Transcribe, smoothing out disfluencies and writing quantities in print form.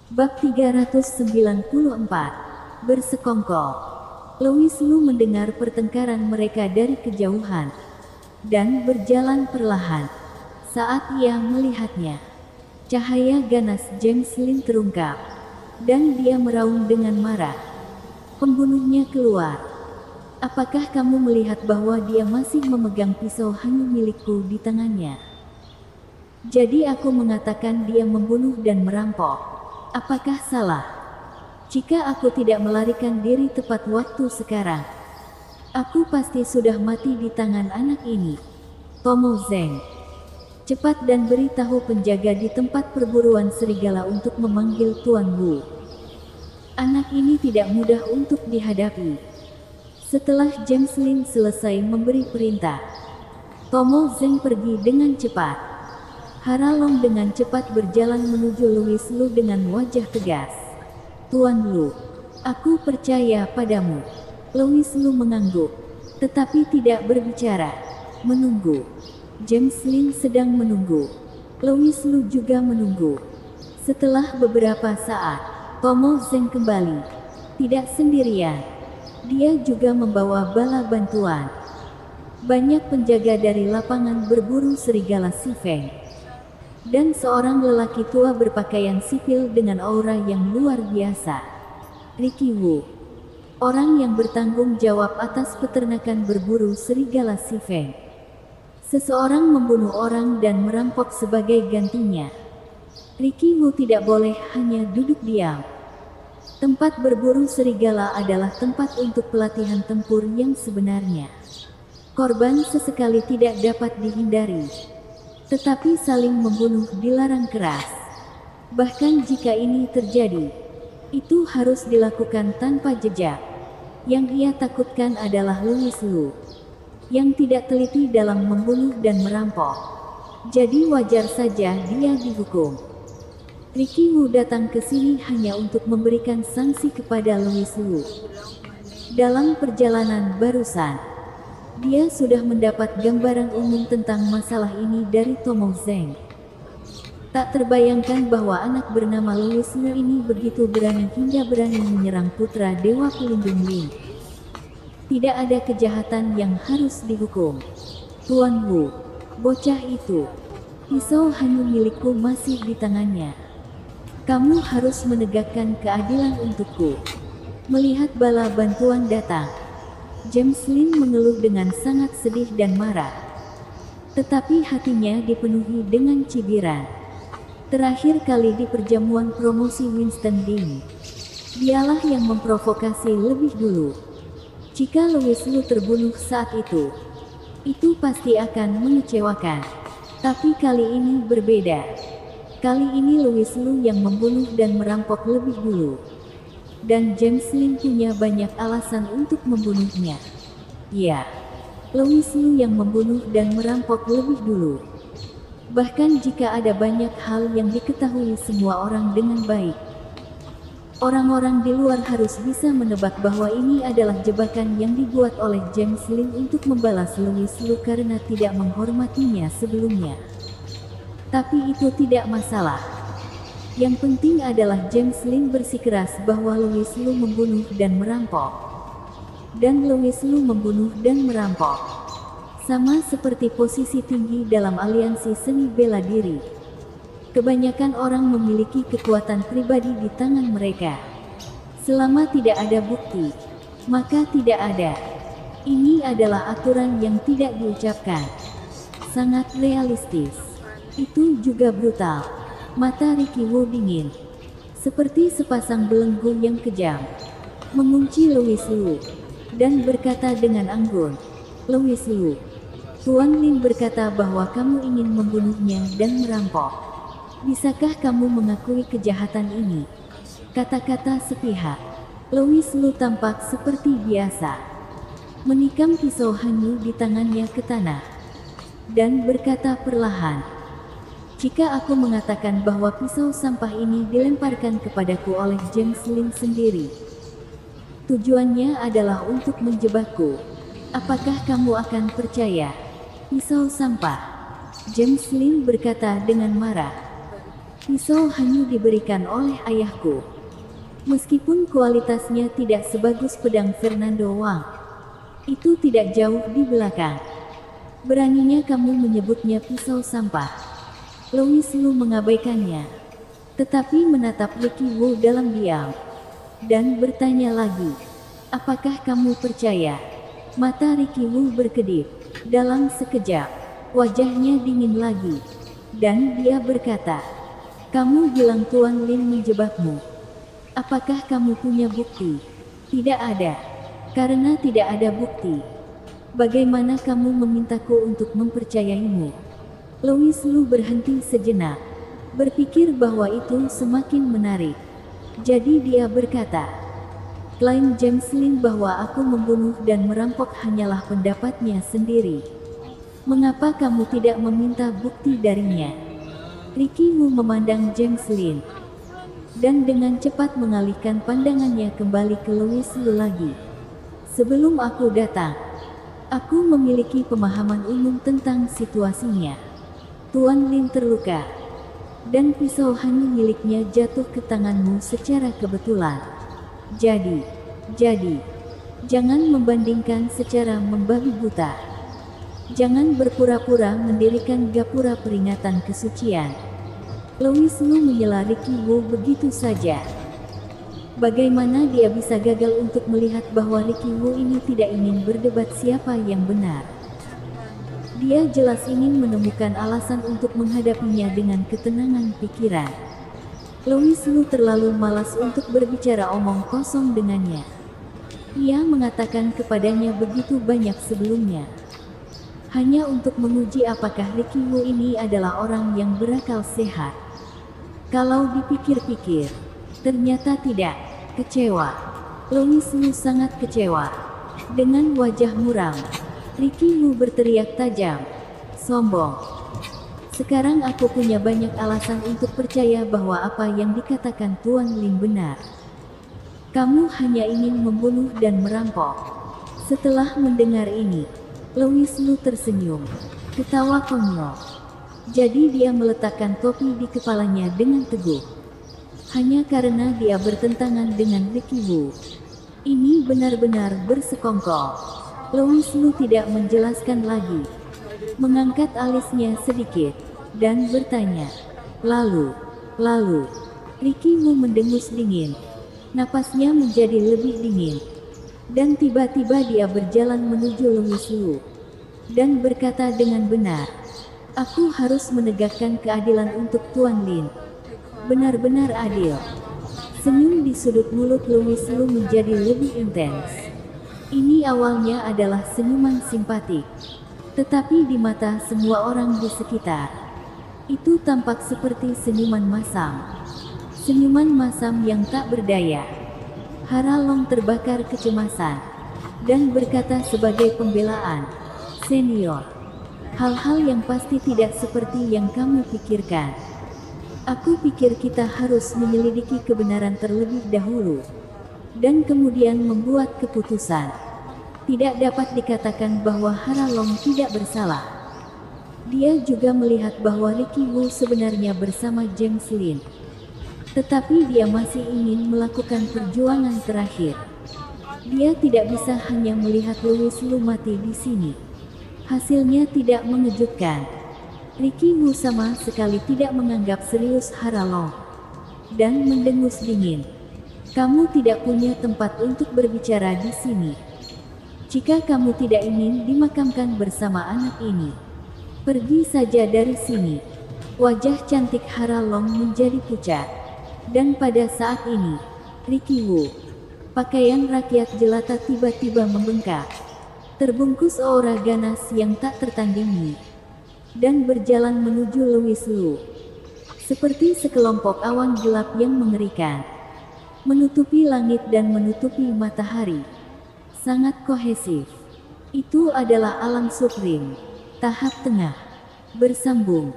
Bab 394. Bersekongkol. Louis Lu mendengar pertengkaran mereka dari kejauhan dan berjalan perlahan. Saat ia melihatnya, cahaya ganas James Lin terungkap, dan dia meraung dengan marah. Pembunuhnya keluar. Apakah kamu melihat bahwa dia masih memegang pisau hanyu milikku di tangannya? Jadi aku mengatakan dia membunuh dan merampok. Apakah salah jika aku tidak melarikan diri tepat waktu sekarang? Aku pasti sudah mati di tangan anak ini. Tomo Zeng, cepat dan beritahu penjaga di tempat perburuan serigala untuk memanggil Tuan Wu. Anak ini tidak mudah untuk dihadapi. Setelah James Lin selesai memberi perintah, Tomo Zeng pergi dengan cepat. Haralong dengan cepat berjalan menuju Louis Lu dengan wajah tegas. Tuan Lu, aku percaya padamu. Louis Lu mengangguk, tetapi tidak berbicara. Menunggu. James Lin sedang menunggu. Louis Lu juga menunggu. Setelah beberapa saat, Tomo Zeng kembali. Tidak sendirian. Dia juga membawa bala bantuan. Banyak penjaga dari lapangan berburu serigala Si Feng. Dan seorang lelaki tua berpakaian sipil dengan aura yang luar biasa. Ricky Wu, orang yang bertanggung jawab atas peternakan berburu serigala Si Feng. Seseorang membunuh orang dan merampok sebagai gantinya. Ricky Wu tidak boleh hanya duduk diam. Tempat berburu serigala adalah tempat untuk pelatihan tempur yang sebenarnya. Korban sesekali tidak dapat dihindari. Tetapi saling membunuh dilarang keras. Bahkan jika ini terjadi, itu harus dilakukan tanpa jejak. Yang ia takutkan adalah Louis Lu, yang tidak teliti dalam membunuh dan merampok. Jadi wajar saja dia dihukum. Ricky Wu datang ke sini hanya untuk memberikan sanksi kepada Louis Lu. Dalam perjalanan barusan, dia sudah mendapat gambaran umum tentang masalah ini dari Tomo Zeng. Tak terbayangkan bahwa anak bernama Louis Lu ini begitu berani hingga berani menyerang putra Dewa Pelindung Lin. Tidak ada kejahatan yang harus dihukum. Tuan Wu, bocah itu, pisau hanyu milikku masih di tangannya. Kamu harus menegakkan keadilan untukku. Melihat bala bantuan datang, James Lin mengeluh dengan sangat sedih dan marah. Tetapi hatinya dipenuhi dengan cibiran. Terakhir kali di perjamuan promosi Winston Ding, dialah yang memprovokasi lebih dulu. Jika Louis Lu terbunuh saat itu pasti akan mengecewakan. Tapi kali ini berbeda. Kali ini Louis Lu yang membunuh dan merampok lebih dulu. Dan James Lin punya banyak alasan untuk membunuhnya. Ya, Louis Lu yang membunuh dan merampok lebih dulu. Bahkan jika ada banyak hal yang diketahui semua orang dengan baik, orang-orang di luar harus bisa menebak bahwa ini adalah jebakan yang dibuat oleh James Lin untuk membalas Louis Lu karena tidak menghormatinya sebelumnya. Tapi itu tidak masalah. Yang penting adalah James Lin bersikeras bahwa Louis Lu membunuh dan merampok. Dan Louis Lu membunuh dan merampok. Sama seperti posisi tinggi dalam aliansi seni bela diri. Kebanyakan orang memiliki kekuatan pribadi di tangan mereka. Selama tidak ada bukti, maka tidak ada. Ini adalah aturan yang tidak diucapkan. Sangat realistis. Itu juga brutal. Mata Ricky Wu dingin, seperti sepasang belenggu yang kejam, mengunci Louis Lu, dan berkata dengan anggun, Louis Lu, Tuan Lin berkata bahwa kamu ingin membunuhnya dan merampok. Bisakah kamu mengakui kejahatan ini? Kata-kata sepihak. Louis Lu tampak seperti biasa, menikam pisau hanyu di tangannya ke tanah, dan berkata perlahan, jika aku mengatakan bahwa pisau sampah ini dilemparkan kepadaku oleh James Lin sendiri, tujuannya adalah untuk menjebakku, apakah kamu akan percaya? Pisau sampah, James Lin berkata dengan marah. Pisau Hanyu diberikan oleh ayahku. Meskipun kualitasnya tidak sebagus pedang Fernando Wang, itu tidak jauh di belakang. Beraninya kamu menyebutnya pisau sampah. Louis Lu mengabaikannya, tetapi menatap Ricky Wu dalam diam, dan bertanya lagi, apakah kamu percaya? Mata Ricky Wu berkedip. Dalam sekejap, wajahnya dingin lagi, dan dia berkata, kamu bilang Tuan Lin menjebakmu. Apakah kamu punya bukti? Tidak ada. Karena tidak ada bukti, bagaimana kamu memintaku untuk mempercayaimu? Louis Lu berhenti sejenak, berpikir bahwa itu semakin menarik. Jadi dia berkata, klaim James Lin bahwa aku membunuh dan merampok hanyalah pendapatnya sendiri. Mengapa kamu tidak meminta bukti darinya? Ricky Wu memandang James Lin, dan dengan cepat mengalihkan pandangannya kembali ke Louis Lu lagi. Sebelum aku datang, aku memiliki pemahaman umum tentang situasinya. Tuan Lin terluka, dan pisau Hanyu miliknya jatuh ke tanganmu secara kebetulan. Jadi, jangan membandingkan secara membabi buta. Jangan berpura-pura mendirikan gapura peringatan kesucian. Louis Lu menyela Ricky Wu begitu saja. Bagaimana dia bisa gagal untuk melihat bahwa Ricky Wu ini tidak ingin berdebat siapa yang benar. Dia jelas ingin menemukan alasan untuk menghadapinya dengan ketenangan pikiran. Louis Lu terlalu malas untuk berbicara omong kosong dengannya. Ia mengatakan kepadanya begitu banyak sebelumnya, hanya untuk menguji apakah Ricky Wu ini adalah orang yang berakal sehat. Kalau dipikir-pikir, ternyata tidak. Kecewa. Louis Lu sangat kecewa. Dengan wajah muram, Ricky Wu berteriak tajam, sombong. Sekarang aku punya banyak alasan untuk percaya bahwa apa yang dikatakan Tuan Lin benar. Kamu hanya ingin membunuh dan merampok. Setelah mendengar ini, Louis Lu tersenyum, ketawa konyol. Jadi dia meletakkan topi di kepalanya dengan teguh. Hanya karena dia bertentangan dengan Ricky Wu. Ini benar-benar bersekongkol. Louis Lu tidak menjelaskan lagi. Mengangkat alisnya sedikit, dan bertanya. Lalu, Ricky Wu mendengus dingin. Napasnya menjadi lebih dingin. Dan tiba-tiba dia berjalan menuju Louis Lu, dan berkata dengan benar, aku harus menegakkan keadilan untuk Tuan Lin. Benar-benar adil. Senyum di sudut mulut Louis Lu menjadi lebih intens. Ini awalnya adalah senyuman simpatik, tetapi di mata semua orang di sekitar, itu tampak seperti senyuman masam. Senyuman masam yang tak berdaya. Hara Long terbakar kecemasan, dan berkata sebagai pembelaan, senior, hal-hal yang pasti tidak seperti yang kamu pikirkan. Aku pikir kita harus menyelidiki kebenaran terlebih dahulu, dan kemudian membuat keputusan. Tidak dapat dikatakan bahwa Hara Long tidak bersalah. Dia juga melihat bahwa Ricky Wu sebenarnya bersama James Lin. Tetapi dia masih ingin melakukan perjuangan terakhir. Dia tidak bisa hanya melihat Louis Lu mati di sini. Hasilnya tidak mengejutkan. Ricky Wu sama sekali tidak menganggap serius Hara Long, dan mendengus dingin. Kamu tidak punya tempat untuk berbicara di sini. Jika kamu tidak ingin dimakamkan bersama anak ini, pergi saja dari sini. Wajah cantik Hara Long menjadi pucat. Dan pada saat ini, Ricky Wu, pakaian rakyat jelata tiba-tiba membengkak, terbungkus aura ganas yang tak tertandingi, dan berjalan menuju Louis Lu. Seperti sekelompok awan gelap yang mengerikan, menutupi langit dan menutupi matahari. Sangat kohesif. Itu adalah alam supreme. Tahap tengah. Bersambung.